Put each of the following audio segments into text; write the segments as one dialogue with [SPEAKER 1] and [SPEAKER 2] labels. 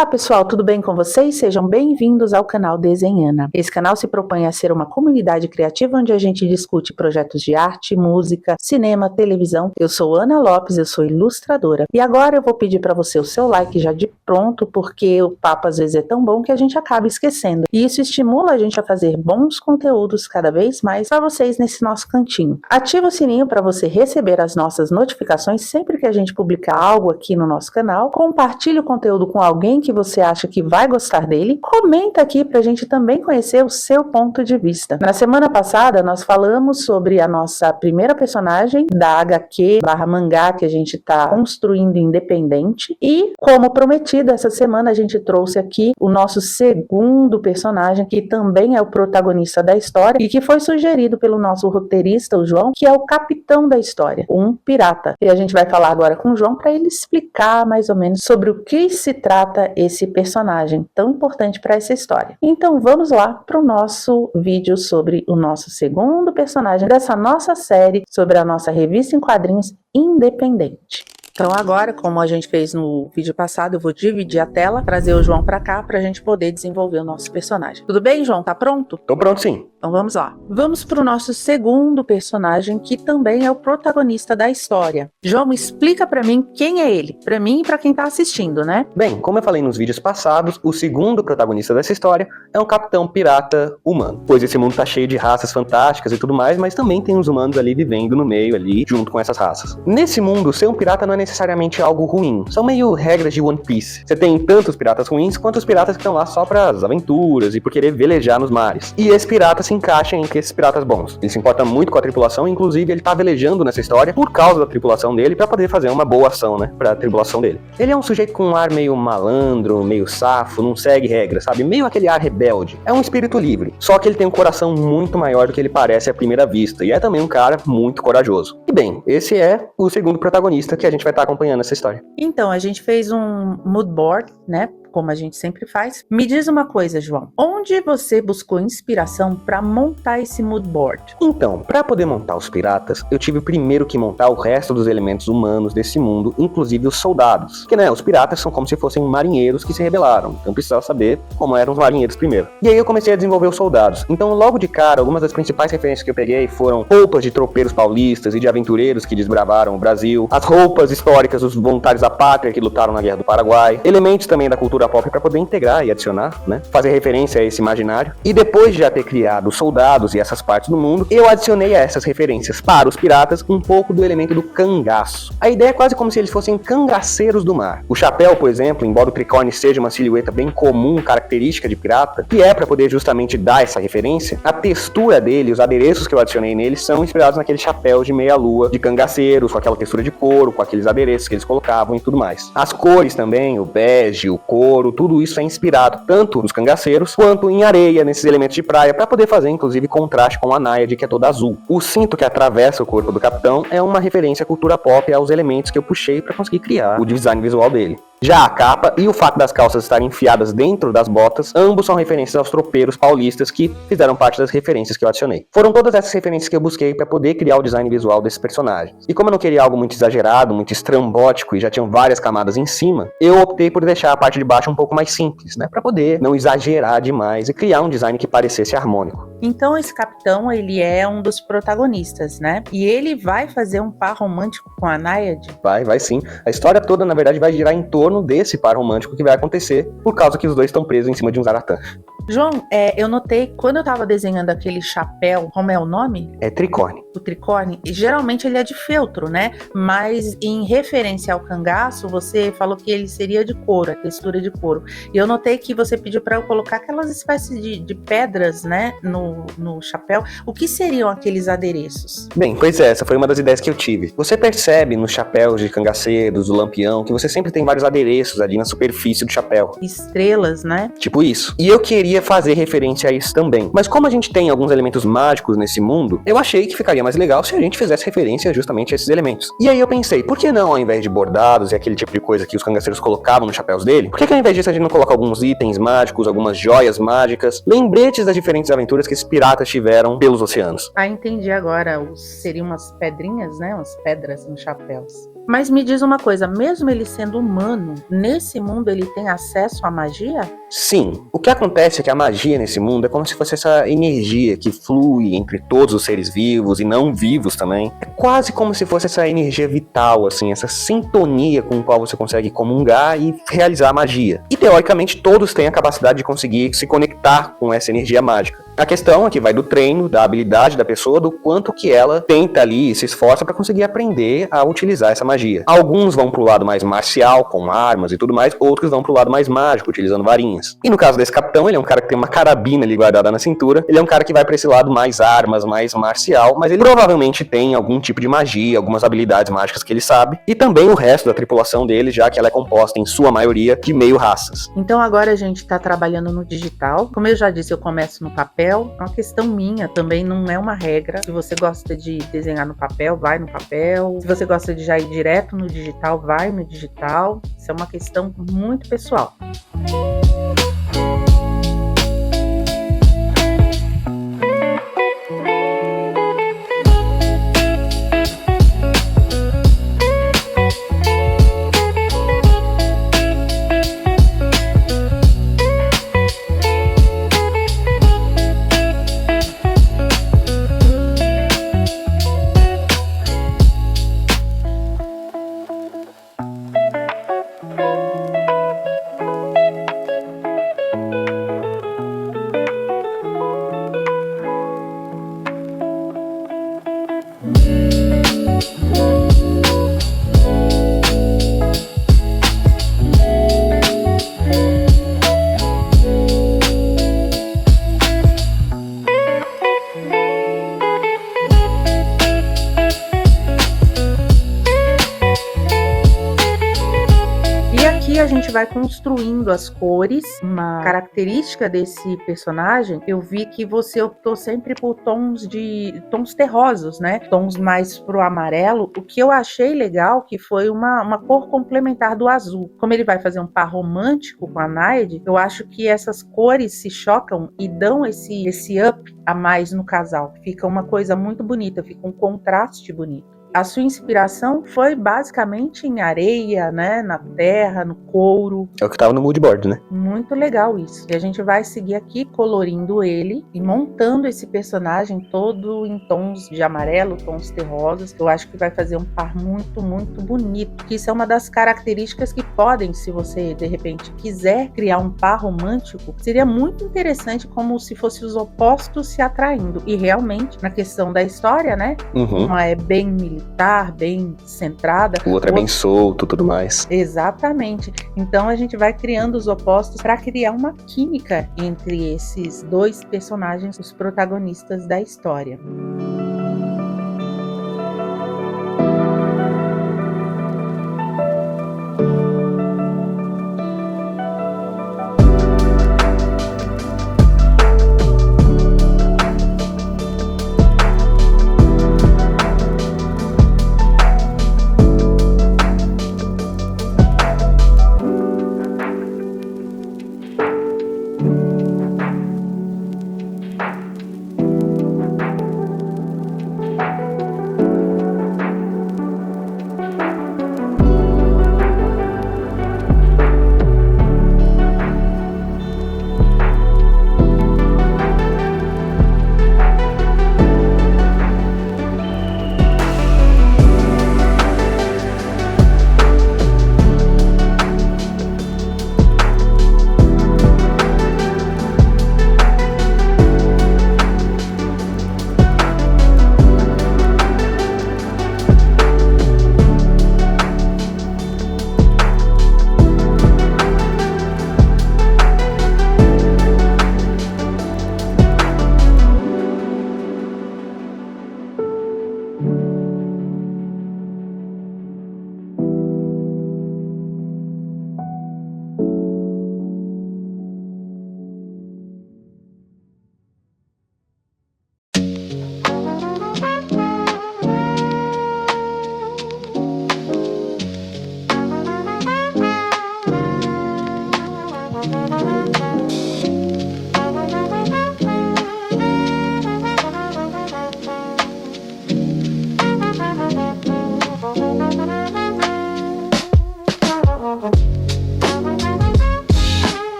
[SPEAKER 1] Olá pessoal, tudo bem com vocês? Sejam bem-vindos ao canal Desenhana. Esse canal se propõe a ser uma comunidade criativa onde a gente discute projetos de arte, música, cinema, televisão. Eu sou Ana Lopes, eu sou ilustradora. E agora eu vou pedir para você o seu like já de pronto, porque o papo às vezes é tão bom que a gente acaba esquecendo. E isso estimula a gente a fazer bons conteúdos cada vez mais para vocês nesse nosso cantinho. Ativa o sininho para você receber as nossas notificações sempre que a gente publicar algo aqui no nosso canal. Compartilhe o conteúdo com alguém que você acha que vai gostar dele, comenta aqui pra gente também conhecer o seu ponto de vista. Na semana passada nós falamos sobre a nossa primeira personagem da HQ/mangá que a gente tá construindo independente e, como prometido, essa semana a gente trouxe aqui o nosso segundo personagem, que também é o protagonista da história e que foi sugerido pelo nosso roteirista, o João, que é o capitão da história, um pirata. E a gente vai falar agora com o João para ele explicar mais ou menos sobre o que se trata esse personagem tão importante para essa história. Então vamos lá para o nosso vídeo sobre o nosso segundo personagem dessa nossa série sobre a nossa revista em quadrinhos independente. Então agora, como a gente fez no vídeo passado, eu vou dividir a tela, trazer o João para cá para a gente poder desenvolver o nosso personagem. Tudo bem, João? Tá pronto?
[SPEAKER 2] Tô pronto, sim.
[SPEAKER 1] Então vamos lá. Vamos para o nosso segundo personagem, que também é o protagonista da história. João, explica para mim quem é ele. Para mim e para quem tá assistindo, né?
[SPEAKER 2] Bem, como eu falei nos vídeos passados, o segundo protagonista dessa história é um capitão pirata humano. Pois esse mundo tá cheio de raças fantásticas e tudo mais, mas também tem os humanos ali vivendo no meio ali, junto com essas raças. Nesse mundo, ser um pirata não é necessariamente algo ruim. São meio regras de One Piece. Você tem tanto os piratas ruins quanto os piratas que estão lá só pras aventuras e por querer velejar nos mares. E esse pirata se encaixa entre esses piratas bons. Ele se importa muito com a tripulação, inclusive ele tá velejando nessa história por causa da tripulação dele, pra poder fazer uma boa ação, né, pra tripulação dele. Ele é um sujeito com um ar meio malandro, meio safo, não segue regras, sabe? Meio aquele ar rebelde. É um espírito livre, só que ele tem um coração muito maior do que ele parece à primeira vista, e é também um cara muito corajoso. E bem, esse é o segundo protagonista que a gente vai estar acompanhando essa história.
[SPEAKER 1] Então, a gente fez um mood board, né? Como a gente sempre faz. Me diz uma coisa, João. Onde você buscou inspiração para montar esse mood board?
[SPEAKER 2] Então, para poder montar os piratas, eu tive primeiro que montar o resto dos elementos humanos desse mundo, inclusive os soldados. Porque, né, os piratas são como se fossem marinheiros que se rebelaram. Então precisava saber como eram os marinheiros primeiro. E aí eu comecei a desenvolver os soldados. Então, logo de cara, algumas das principais referências que eu peguei foram roupas de tropeiros paulistas e de aventureiros que desbravaram o Brasil, as roupas históricas dos voluntários da pátria que lutaram na Guerra do Paraguai, elementos também da cultura pop para poder integrar e adicionar, né? Fazer referência a esse imaginário. E depois de já ter criado os soldados e essas partes do mundo, eu adicionei a essas referências para os piratas um pouco do elemento do cangaço. A ideia é quase como se eles fossem cangaceiros do mar. O chapéu, por exemplo, embora o tricorne seja uma silhueta bem comum, característica de pirata, que é para poder justamente dar essa referência, a textura dele, os adereços que eu adicionei nele são inspirados naquele chapéu de meia-lua de cangaceiros, com aquela textura de couro, com aqueles adereços que eles colocavam e tudo mais. As cores também, o bege, o couro, tudo isso é inspirado tanto nos cangaceiros quanto em areia, nesses elementos de praia, para poder fazer inclusive contraste com a náiade, que é toda azul. O cinto que atravessa o corpo do capitão é uma referência à cultura pop, aos elementos que eu puxei para conseguir criar o design visual dele. Já a capa e o fato das calças estarem enfiadas dentro das botas, ambos são referências aos tropeiros paulistas que fizeram parte das referências que eu adicionei. Foram todas essas referências que eu busquei para poder criar o design visual desses personagens. E como eu não queria algo muito exagerado, muito estrambótico e já tinham várias camadas em cima, eu optei por deixar a parte de baixo um pouco mais simples, né, para poder não exagerar demais e criar um design que parecesse harmônico.
[SPEAKER 1] Então esse capitão, ele é um dos protagonistas, né? E ele vai fazer um par romântico com a náiade?
[SPEAKER 2] Vai sim. A história toda, na verdade, vai girar em torno desse par romântico que vai acontecer por causa que os dois estão presos em cima de um zaratã.
[SPEAKER 1] João, eu notei, quando eu tava desenhando aquele chapéu, como é o nome?
[SPEAKER 2] É tricorne.
[SPEAKER 1] O tricorne, geralmente ele é de feltro, né? Mas em referência ao cangaço, você falou que ele seria de couro, a textura de couro. E eu notei que você pediu para eu colocar aquelas espécies de pedras, né, no chapéu. O que seriam aqueles adereços?
[SPEAKER 2] Bem, pois é, essa foi uma das ideias que eu tive. Você percebe nos chapéus de cangaceiros, do lampião, que você sempre tem vários adereços ali na superfície do chapéu.
[SPEAKER 1] Estrelas, né?
[SPEAKER 2] Tipo isso. E eu queria fazer referência a isso também. Mas como a gente tem alguns elementos mágicos nesse mundo, eu achei que ficaria mais legal se a gente fizesse referência justamente a esses elementos. E aí eu pensei, por que não, ao invés de bordados e aquele tipo de coisa que os cangaceiros colocavam nos chapéus dele, por que ao invés disso a gente não coloca alguns itens mágicos, algumas joias mágicas, lembretes das diferentes aventuras que esses piratas tiveram pelos oceanos?
[SPEAKER 1] Ah, entendi agora. Seriam umas pedrinhas, né? Umas pedras nos chapéus. Mas me diz uma coisa, mesmo ele sendo humano, nesse mundo ele tem acesso à magia?
[SPEAKER 2] Sim, o que acontece é que a magia nesse mundo é como se fosse essa energia que flui entre todos os seres vivos e não vivos também. É quase como se fosse essa energia vital, assim, essa sintonia com a qual você consegue comungar e realizar a magia. E teoricamente todos têm a capacidade de conseguir se conectar com essa energia mágica. A questão é que vai do treino, da habilidade da pessoa, do quanto que ela tenta ali e se esforça para conseguir aprender a utilizar essa magia. Alguns vão pro lado mais marcial, com armas e tudo mais, outros vão pro lado mais mágico, utilizando varinhas. E no caso desse capitão, ele é um cara que tem uma carabina ali guardada na cintura, ele é um cara que vai pra esse lado mais armas, mais marcial, mas ele provavelmente tem algum tipo de magia, algumas habilidades mágicas que ele sabe, e também o resto da tripulação dele, já que ela é composta em sua maioria de meio raças.
[SPEAKER 1] Então agora a gente tá trabalhando no digital. Como eu já disse, eu começo no papel. É uma questão minha, também não é uma regra. Se você gosta de desenhar no papel, vai no papel. Se você gosta de já ir direto no digital, vai no digital. Isso é uma questão muito pessoal. A gente vai construindo as cores. Uma característica desse personagem, eu vi que você optou sempre por tons terrosos, né? Tons mais pro amarelo. O que eu achei legal que foi uma cor complementar do azul. Como ele vai fazer um par romântico com a Naide, eu acho que essas cores se chocam e dão esse up a mais no casal. Fica uma coisa muito bonita, fica um contraste bonito. A sua inspiração foi basicamente em areia, né, na terra, no couro.
[SPEAKER 2] É o que tava no mood board, né?
[SPEAKER 1] Muito legal isso. E a gente vai seguir aqui colorindo ele e montando esse personagem todo em tons de amarelo, tons terrosos. Eu acho que vai fazer um par muito, muito bonito. Isso é uma das características que podem, se você de repente quiser criar um par romântico, seria muito interessante como se fossem os opostos se atraindo. E realmente, na questão da história, né? Uma é bem militar, bem centrada.
[SPEAKER 2] O outro é bem solto, tudo mais.
[SPEAKER 1] Exatamente. Então a gente vai criando os opostos para criar uma química entre esses dois personagens, os protagonistas da história.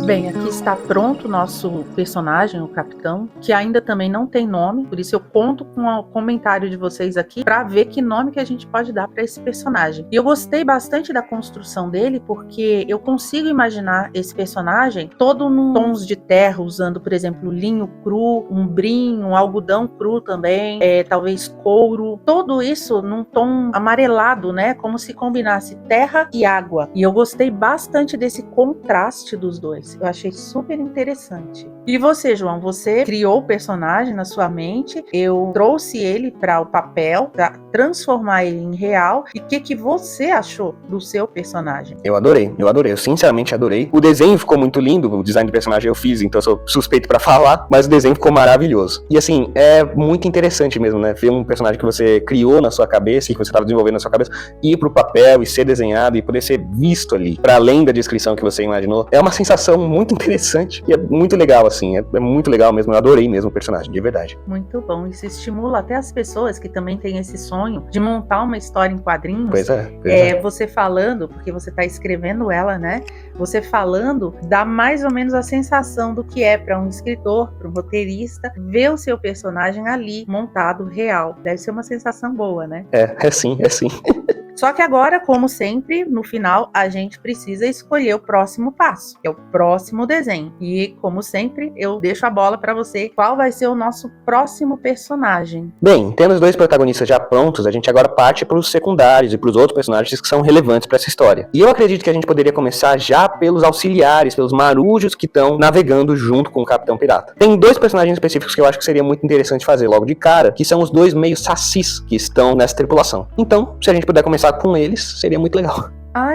[SPEAKER 1] Bem, aqui está pronto o nosso personagem, o capitão, que ainda também não tem nome, por isso eu conto com o comentário de vocês aqui para ver que nome que a gente pode dar para esse personagem. E eu gostei bastante da construção dele, porque eu consigo imaginar esse personagem todo num tons de terra, usando, por exemplo, linho cru, um brim, um algodão cru também, talvez couro, tudo isso num tom amarelado, né? Como se combinasse terra e água. E eu gostei bastante desse contraste dos dois. Eu achei super interessante. E você, João, você criou o personagem na sua mente, eu trouxe ele para o papel, para transformar ele em real. E o que você achou do seu personagem?
[SPEAKER 2] Eu adorei, eu sinceramente adorei. O desenho ficou muito lindo, o design do personagem eu fiz, então eu sou suspeito pra falar, mas o desenho ficou maravilhoso. E assim, é muito interessante mesmo, né? Ver um personagem que você criou na sua cabeça e que você estava desenvolvendo na sua cabeça, ir pro papel e ser desenhado e poder ser visto ali, para além da descrição que você imaginou, é uma sensação muito interessante e é muito legal, assim, é muito legal mesmo, eu adorei mesmo o personagem, de verdade.
[SPEAKER 1] Muito bom, isso estimula até as pessoas que também têm esse sonho de montar uma história em quadrinhos.
[SPEAKER 2] Pois é.
[SPEAKER 1] Você falando, porque você está escrevendo ela, né? Você falando dá mais ou menos a sensação do que é para um escritor, para um roteirista, ver o seu personagem ali montado real. Deve ser uma sensação boa, né?
[SPEAKER 2] É sim.
[SPEAKER 1] Só que agora, como sempre, no final, a gente precisa escolher o próximo passo, que é o próximo desenho. E, como sempre, eu deixo a bola para você. Qual vai ser o nosso próximo personagem?
[SPEAKER 2] Bem, tendo os dois protagonistas já prontos, a gente agora parte para os secundários e para os outros personagens que são relevantes para essa história. E eu acredito que a gente poderia começar já pelos auxiliares, pelos marujos que estão navegando junto com o Capitão Pirata. Tem dois personagens específicos que eu acho que seria muito interessante fazer logo de cara, que são os dois meio sacis que estão nessa tripulação. Então, se a gente puder começar com eles, seria muito legal.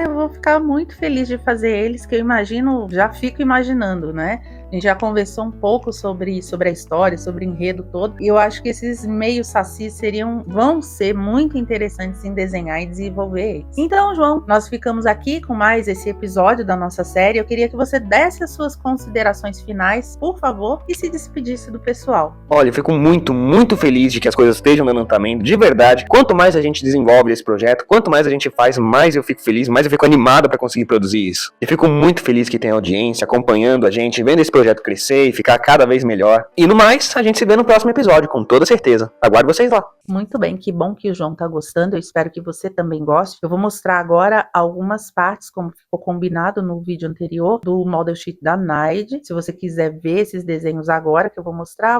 [SPEAKER 1] Eu vou ficar muito feliz de fazer eles, que eu imagino, já fico imaginando, né? A gente já conversou um pouco sobre a história, sobre o enredo todo, e eu acho que esses meio sacis vão ser muito interessantes em desenhar e desenvolver eles. Então, João, nós ficamos aqui com mais esse episódio da nossa série. Eu queria que você desse as suas considerações finais, por favor, e se despedisse do pessoal.
[SPEAKER 2] Olha, eu fico muito, muito feliz de que as coisas estejam dando andamento, de verdade. Quanto mais a gente desenvolve esse projeto, quanto mais a gente faz, mais eu fico feliz, mais eu fico animado para conseguir produzir isso. Eu fico muito feliz que tem audiência acompanhando a gente, vendo esse projeto crescer e ficar cada vez melhor. E no mais, a gente se vê no próximo episódio, com toda certeza. Aguardo vocês lá.
[SPEAKER 1] Muito bem, que bom que o João tá gostando, eu espero que você também goste. Eu vou mostrar agora algumas partes, como ficou combinado no vídeo anterior, do model sheet da Naide. Se você quiser ver esses desenhos agora que eu vou mostrar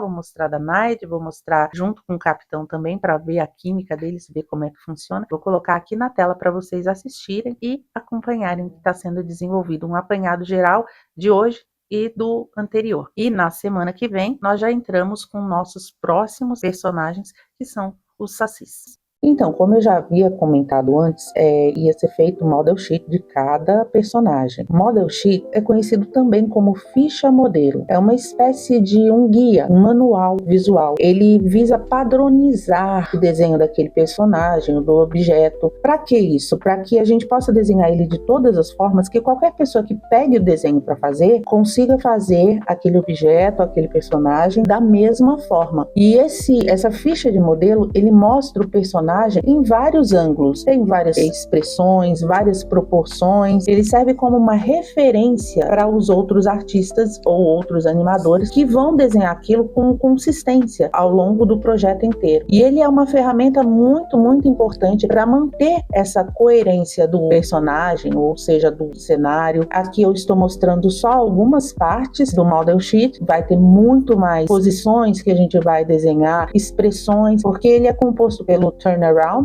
[SPEAKER 1] da Naide, vou mostrar junto com o Capitão também, para ver a química deles, ver como é que funciona. Vou colocar aqui na tela para vocês assistirem e acompanharem o que está sendo desenvolvido, um apanhado geral de hoje e do anterior. E na semana que vem, nós já entramos com nossos próximos personagens, que são os sacis. Então, como eu já havia comentado antes, ia ser feito um model sheet de cada personagem. Model sheet é conhecido também como ficha modelo. É uma espécie de um guia, um manual visual. Ele visa padronizar o desenho daquele personagem, do objeto. Para que isso? Para que a gente possa desenhar ele de todas as formas, que qualquer pessoa que pegue o desenho para fazer, consiga fazer aquele objeto, aquele personagem da mesma forma. E essa ficha de modelo, ele mostra o personagem em vários ângulos, tem várias expressões, várias proporções. Ele serve como uma referência para os outros artistas ou outros animadores que vão desenhar aquilo com consistência ao longo do projeto inteiro. E ele é uma ferramenta muito, muito importante para manter essa coerência do personagem, ou seja, do cenário. Aqui eu estou mostrando só algumas partes do model sheet, vai ter muito mais posições que a gente vai desenhar, expressões, porque ele é composto pelo turnaround,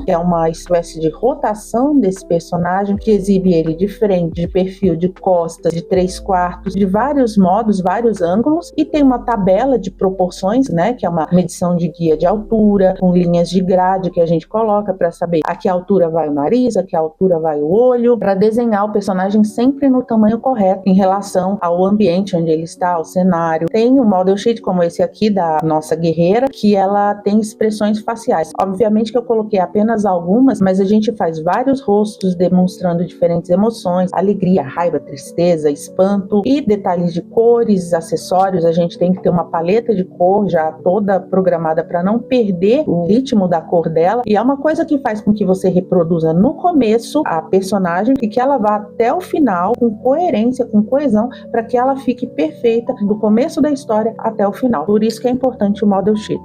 [SPEAKER 1] que é uma espécie de rotação desse personagem, que exibe ele de frente, de perfil, de costas, de 3/4, de vários modos, vários ângulos, e tem uma tabela de proporções, né, que é uma medição de guia de altura, com linhas de grade que a gente coloca para saber a que altura vai o nariz, a que altura vai o olho, para desenhar o personagem sempre no tamanho correto em relação ao ambiente onde ele está, ao cenário. Tem um model sheet como esse aqui da nossa guerreira, que ela tem expressões faciais. Obviamente que eu coloquei coloquei apenas algumas, mas a gente faz vários rostos demonstrando diferentes emoções, alegria, raiva, tristeza, espanto e detalhes de cores, acessórios. A gente tem que ter uma paleta de cor já toda programada para não perder o ritmo da cor dela, e é uma coisa que faz com que você reproduza no começo a personagem e que ela vá até o final com coerência, com coesão, para que ela fique perfeita do começo da história até o final. Por isso que é importante o model sheet.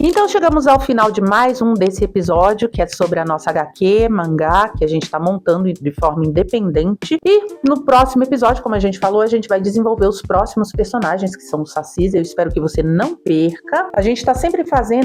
[SPEAKER 1] Então chegamos ao final de mais um desse episódio, que é sobre a nossa HQ, mangá, que a gente está montando de forma independente. E no próximo episódio, como a gente falou, a gente vai desenvolver os próximos personagens, que são os sacis. Eu espero que você não perca. A gente está sempre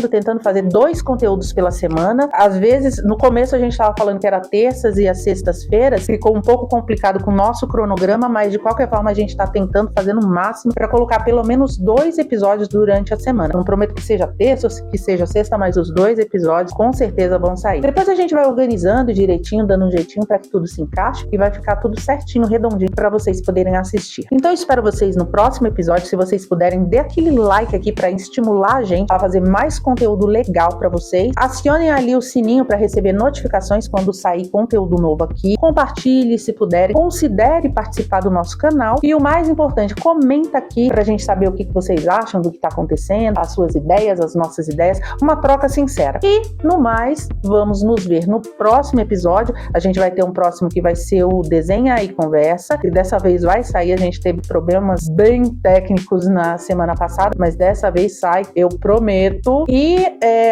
[SPEAKER 1] tentando fazer 2 conteúdos pela semana. Às vezes, no começo a gente estava falando que era terças e as sextas-feiras. Ficou um pouco complicado com o nosso cronograma, mas de qualquer forma a gente está tentando fazer no máximo para colocar pelo menos 2 episódios durante a semana. Não prometo que seja terça ou que seja sexta, mas os 2 episódios com certeza vão sair. Depois a gente vai organizando direitinho, dando um jeitinho para que tudo se encaixe e vai ficar tudo certinho, redondinho para vocês poderem assistir. Então eu espero vocês no próximo episódio. Se vocês puderem, dê aquele like aqui para estimular a gente a fazer mais conteúdo legal para vocês. Acionem ali o sininho para receber notificações quando sair conteúdo novo aqui. Compartilhe se puderem, considere participar do nosso canal e o mais importante, comenta aqui para a gente saber o que vocês acham do que está acontecendo, as suas ideias, as nossas ideias. Uma troca sincera. E, no mais, vamos nos ver no próximo episódio. A gente vai ter um próximo que vai ser o Desenha e Conversa, e dessa vez vai sair. A gente teve problemas bem técnicos na semana passada, mas dessa vez sai, eu prometo. E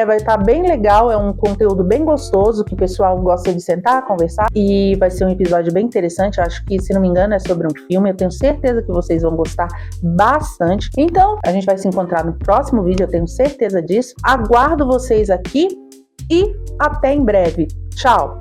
[SPEAKER 1] vai estar bem legal, é um conteúdo bem gostoso, que o pessoal gosta de sentar, conversar, e vai ser um episódio bem interessante. Eu acho que, se não me engano, é sobre um filme. Eu tenho certeza que vocês vão gostar bastante. Então, a gente vai se encontrar no próximo vídeo, eu tenho certeza disso. Aguardo vocês aqui e até em breve. Tchau!